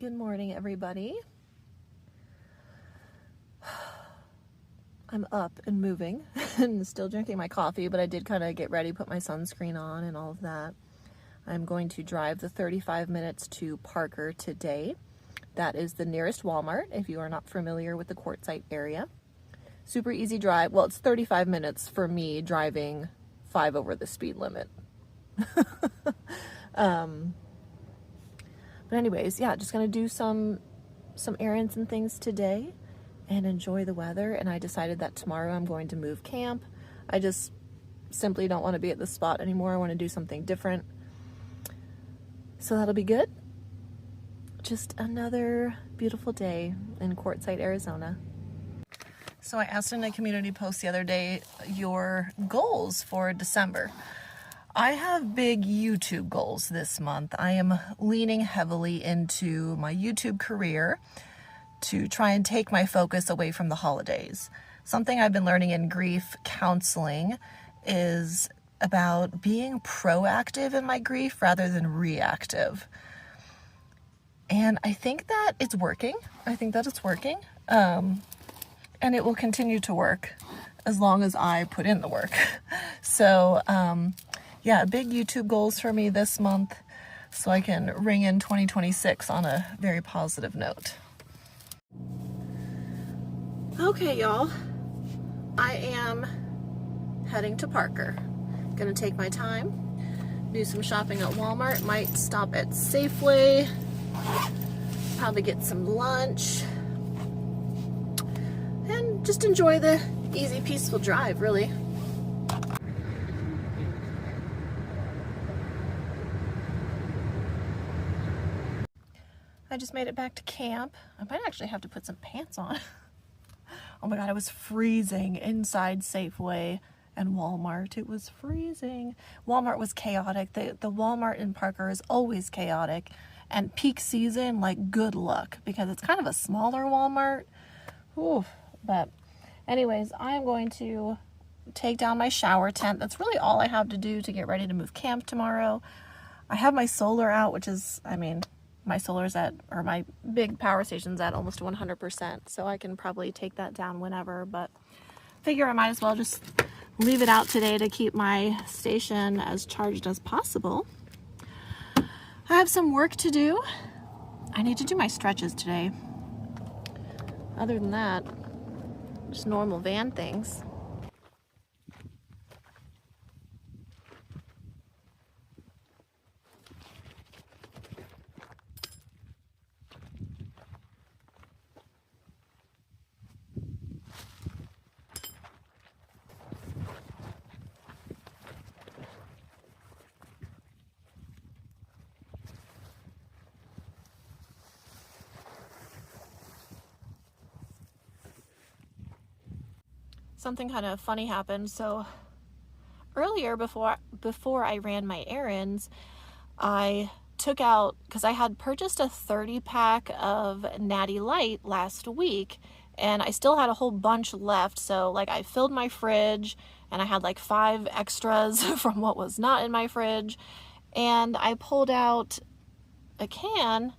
Good morning, everybody. I'm up and moving and still drinking my coffee, but I did kind of get ready, put my sunscreen on and all of that. I'm going to drive the 35 minutes to Parker today. That is the nearest Walmart, if you are not familiar with the Quartzsite area. Super easy drive. Well, it's 35 minutes for me driving 5 over the speed limit. But anyways, yeah, just gonna do some errands and things today and enjoy the weather. And I decided that tomorrow I'm going to move camp. I just simply don't want to be at this spot anymore. I want to do something different. So that'll be good. Just another beautiful day in Quartzsite, Arizona. So I asked in a community post the other day your goals for December. I have big YouTube goals this month. I am leaning heavily into my YouTube career to try and take my focus away from the holidays. Something I've been learning in grief counseling is about being proactive in my grief rather than reactive. And I think that it's working. And it will continue to work as long as I put in the work. So, yeah, big YouTube goals for me this month so I can ring in 2026 on a very positive note. Okay, y'all, I am heading to Parker. Gonna take my time, do some shopping at Walmart, might stop at Safeway, probably get some lunch, and just enjoy the easy, peaceful drive, really. I just made it back to camp. I might actually have to put some pants on. Oh my God, it was freezing inside Safeway and Walmart. It was freezing. Walmart was chaotic. The Walmart in Parker is always chaotic. And peak season, like, good luck, because it's kind of a smaller Walmart. Ooh, but anyways, I'm going to take down my shower tent. That's really all I have to do to get ready to move camp tomorrow. I have my solar out, which is, my solar's at, or my big power station's at almost 100%, so I can probably take that down whenever, but figure I might as well just leave it out today to keep my station as charged as possible. I have some work to do. I need to do my stretches today. Other than that, just normal van things. Something kind of funny happened. So earlier, before I ran my errands, I took out, because I had purchased a 30 pack of Natty Light last week, and I still had a whole bunch left. So like, I filled my fridge and I had like 5 extras from what was not in my fridge, and I pulled out a can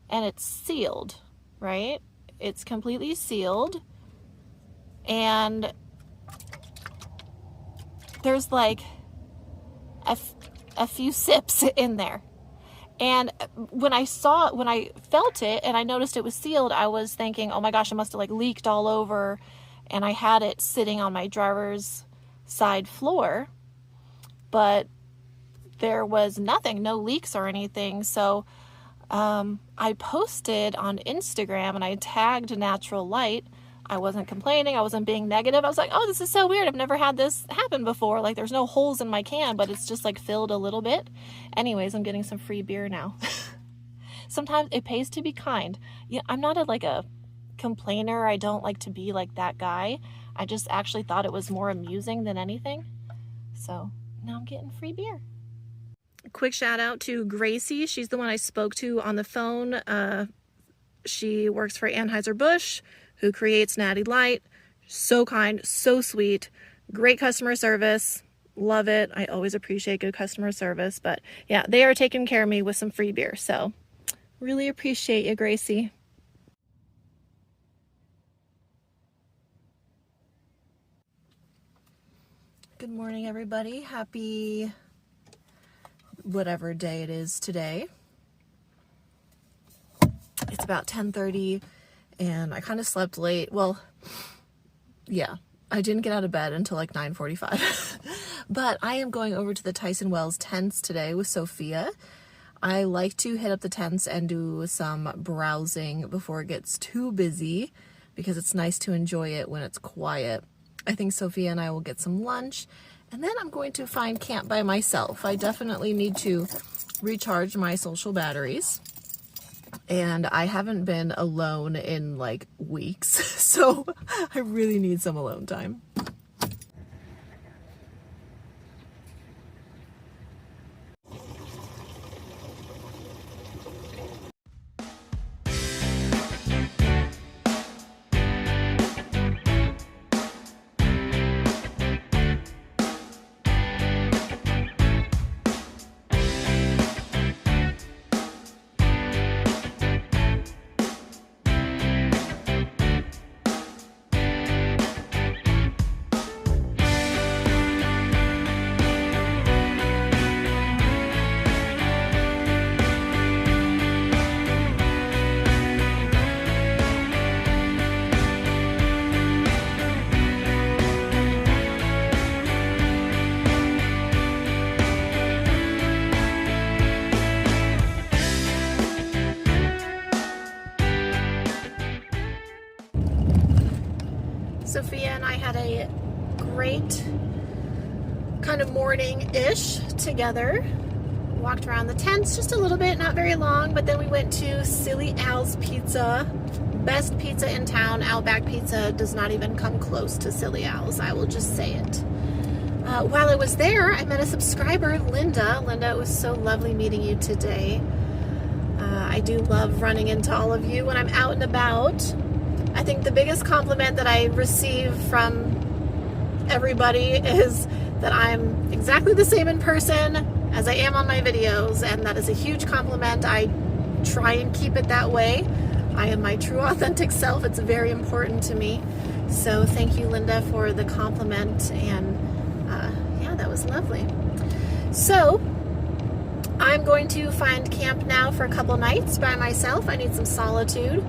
and it's sealed, right? It's completely sealed. And there's like a few sips in there. And when I felt it and I noticed it was sealed, I was thinking, oh my gosh, it must have like leaked all over. And I had it sitting on my driver's side floor, but there was nothing, no leaks or anything. So I posted on Instagram and I tagged Natural Light. I wasn't complaining. I wasn't being negative. I was like, oh, this is so weird. I've never had this happen before. Like, there's no holes in my can, but it's just like filled a little bit. Anyways, I'm getting some free beer now. Sometimes it pays to be kind. Yeah, I'm not a complainer. I don't like to be like that guy. I just actually thought it was more amusing than anything. So now I'm getting free beer. Quick shout out to Gracie. She's the one I spoke to on the phone. She works for Anheuser-Busch, who creates Natty Light. So kind, so sweet, great customer service. Love it. I always appreciate good customer service. But yeah, they are taking care of me with some free beer. So Really appreciate you, Gracie. Good morning, everybody. Happy whatever day it is today. It's about 10:30 and I kind of slept late. Well, yeah, I didn't get out of bed until like 9:45. But I am going over to the Tyson Wells tents today with Sophia. I like to hit up the tents and do some browsing before it gets too busy because it's nice to enjoy it when it's quiet. I think Sophia and I will get some lunch, and then I'm going to find camp by myself. I definitely need to recharge my social batteries, and I haven't been alone in like weeks, so I really need some alone time. Sophia and I had a great kind of morning-ish together. Walked around the tents just a little bit, not very long, but then we went to Silly Al's Pizza. Best pizza in town. Outback Pizza does not even come close to Silly Al's, I will just say it. While I was there, I met a subscriber, Linda. Linda, it was so lovely meeting you today. I do love running into all of you when I'm out and about. I think the biggest compliment that I receive from everybody is that I'm exactly the same in person as I am on my videos, and that is a huge compliment. I try and keep it that way. I am my true authentic self. It's very important to me. So thank you, Linda, for the compliment, and yeah, that was lovely. So I'm going to find camp now for a couple nights by myself. I need some solitude,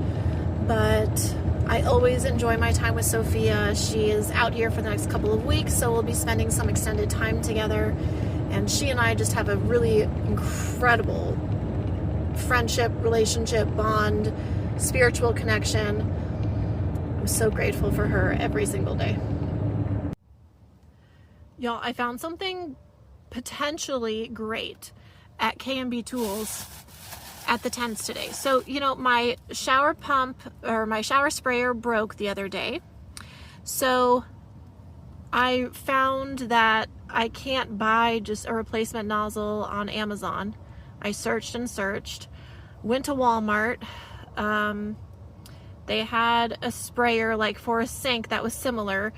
but I always enjoy my time with Sophia. She is out here for the next couple of weeks, so we'll be spending some extended time together. And she and I just have a really incredible friendship, relationship, bond, spiritual connection. I'm so grateful for her every single day. Y'all, I found something potentially great at K&B Tools at the tents today. So, you know, my shower pump or my shower sprayer broke the other day. So I found that I can't buy just a replacement nozzle on Amazon. I searched and searched, went to Walmart. They had a sprayer like for a sink that was similar,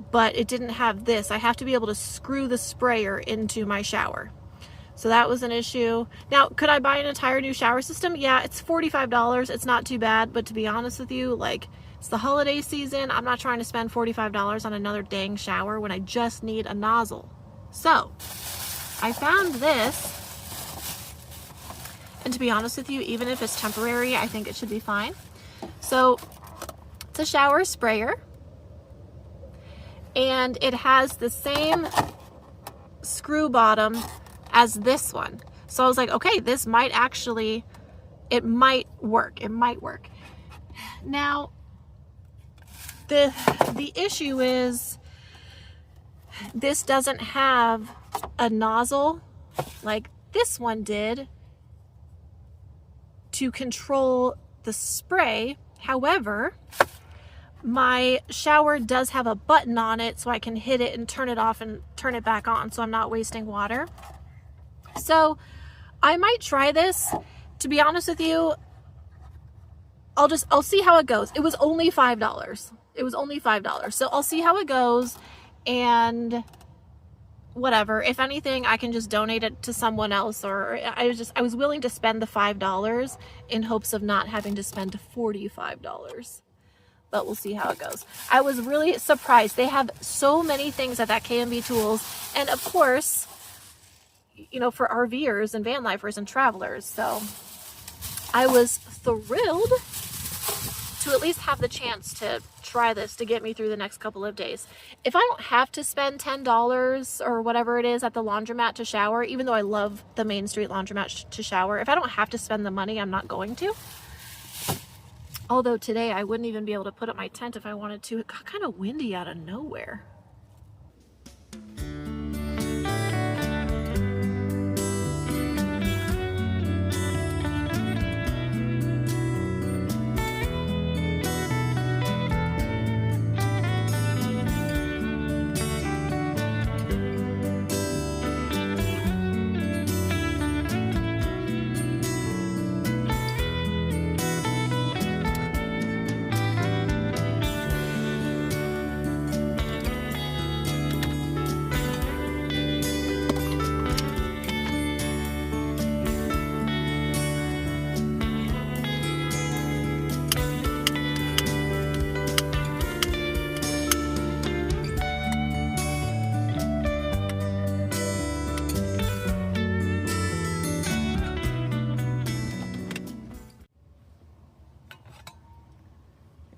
but it didn't have this. I have to be able to screw the sprayer into my shower. So that was an issue. Now, could I buy an entire new shower system? Yeah, it's $45. It's not too bad, but to be honest with you, like, it's the holiday season. I'm not trying to spend $45 on another dang shower when I just need a nozzle. So, I found this. And to be honest with you, even if it's temporary, I think it should be fine. So, it's a shower sprayer. And it has the same screw bottom as this one. So I was like, okay, this might actually, it might work. It might work. Now, the issue is this doesn't have a nozzle like this one did to control the spray. However, my shower does have a button on it so I can hit it and turn it off and turn it back on so I'm not wasting water. So I might try this. To be honest with you, I'll see how it goes. It was only $5. It was only $5. So I'll see how it goes, and whatever. If anything, I can just donate it to someone else, or I was willing to spend the $5 in hopes of not having to spend $45. But we'll see how it goes. I was really surprised. They have so many things at that K&B Tools. And of course, you know, for RVers and van lifers and travelers. So I was thrilled to at least have the chance to try this to get me through the next couple of days. If I don't have to spend $10 or whatever it is at the laundromat to shower, even though I love the Main Street laundromat to shower, if I don't have to spend the money, I'm not going to. Although today I wouldn't even be able to put up my tent if I wanted to. It got kind of windy out of nowhere.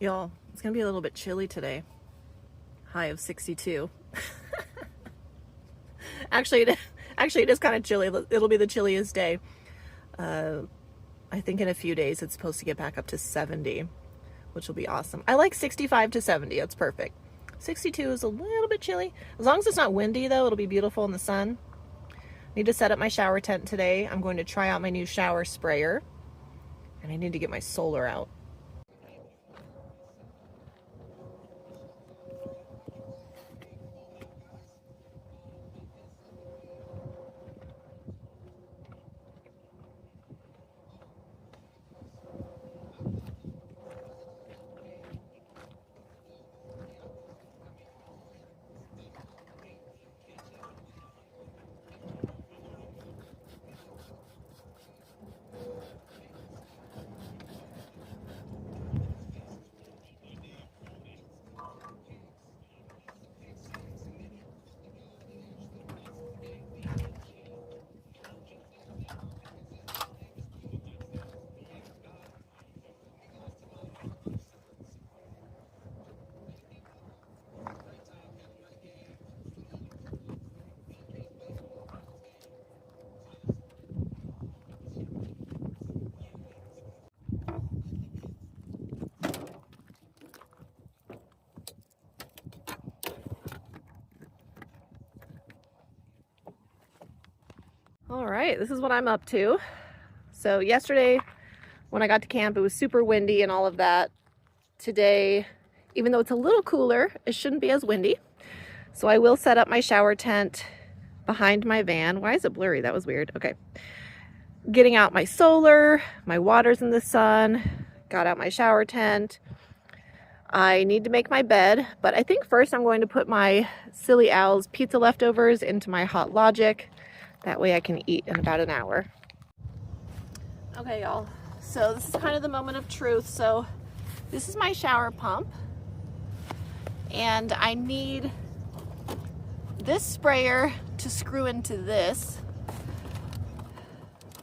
Y'all, it's gonna be a little bit chilly today. High of 62. Actually, it is kind of chilly. It'll be the chilliest day. I think in a few days it's supposed to get back up to 70, which will be awesome. I like 65 to 70. That's perfect. 62 is a little bit chilly. As long as it's not windy, though, it'll be beautiful in the sun. Need to set up my shower tent today. I'm going to try out my new shower sprayer, and I need to get my solar out. All right, this is what I'm up to. So yesterday when I got to camp, it was super windy and all of that. Today, even though it's a little cooler, it shouldn't be as windy. So I will set up my shower tent behind my van. Why is it blurry? That was weird. Okay. Getting out my solar, my water's in the sun, got out my shower tent. I need to make my bed, but I think first I'm going to put my Silly Owl's pizza leftovers into my Hot Logic. That way I can eat in about an hour. Okay, y'all. So this is kind of the moment of truth. So this is my shower pump. And I need this sprayer to screw into this.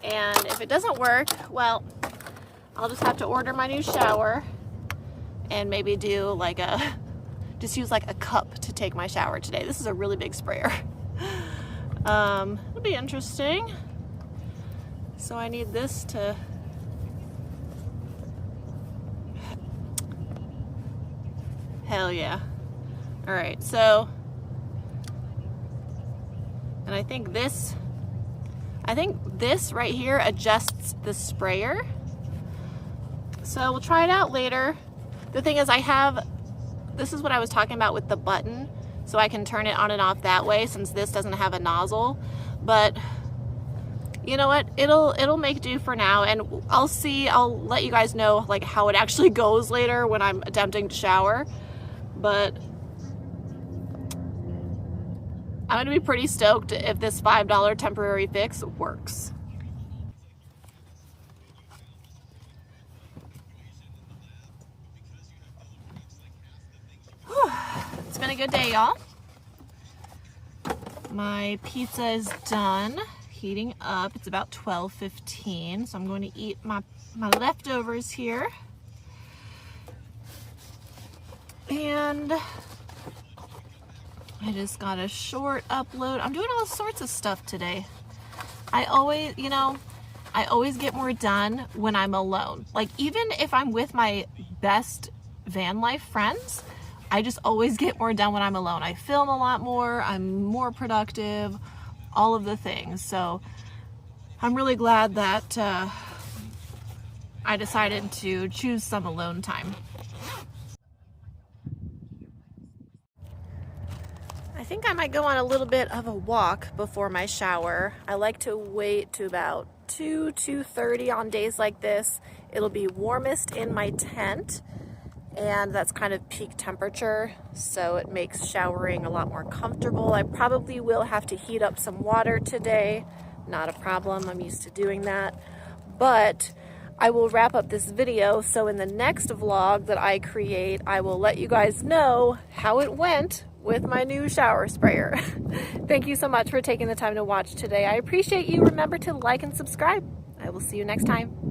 And if it doesn't work, well, I'll just have to order my new shower and maybe do like just use like a cup to take my shower today. This is a really big sprayer. It'll be interesting. So I need this to hell yeah. All right, so and I think this right here adjusts the sprayer. So we'll try it out later. The thing is, this is what I was talking about with the button, so I can turn it on and off that way since this doesn't have a nozzle. But you know what, it'll make do for now, and I'll let you guys know like how it actually goes later when I'm attempting to shower. But I'm gonna be pretty stoked if this $5 temporary fix works. Whew. It's been a good day, y'all. My pizza is done heating up. It's about 12:15, so I'm going to eat my leftovers here. And I just got a short upload. I'm doing all sorts of stuff today. I always, you know, I always get more done when I'm alone. Like, even if I'm with my best van life friends, I just always get more done when I'm alone. I film a lot more, I'm more productive, all of the things. So I'm really glad that I decided to choose some alone time. I think I might go on a little bit of a walk before my shower. I like to wait to about 2:30 on days like this. It'll be warmest in my tent, and that's kind of peak temperature, so it makes showering a lot more comfortable. I probably will have to heat up some water today. Not a problem, I'm used to doing that. But I will wrap up this video, so in the next vlog that I create, I will let you guys know how it went with my new shower sprayer. Thank you so much for taking the time to watch today. I appreciate you. Remember to like and subscribe. I will see you next time.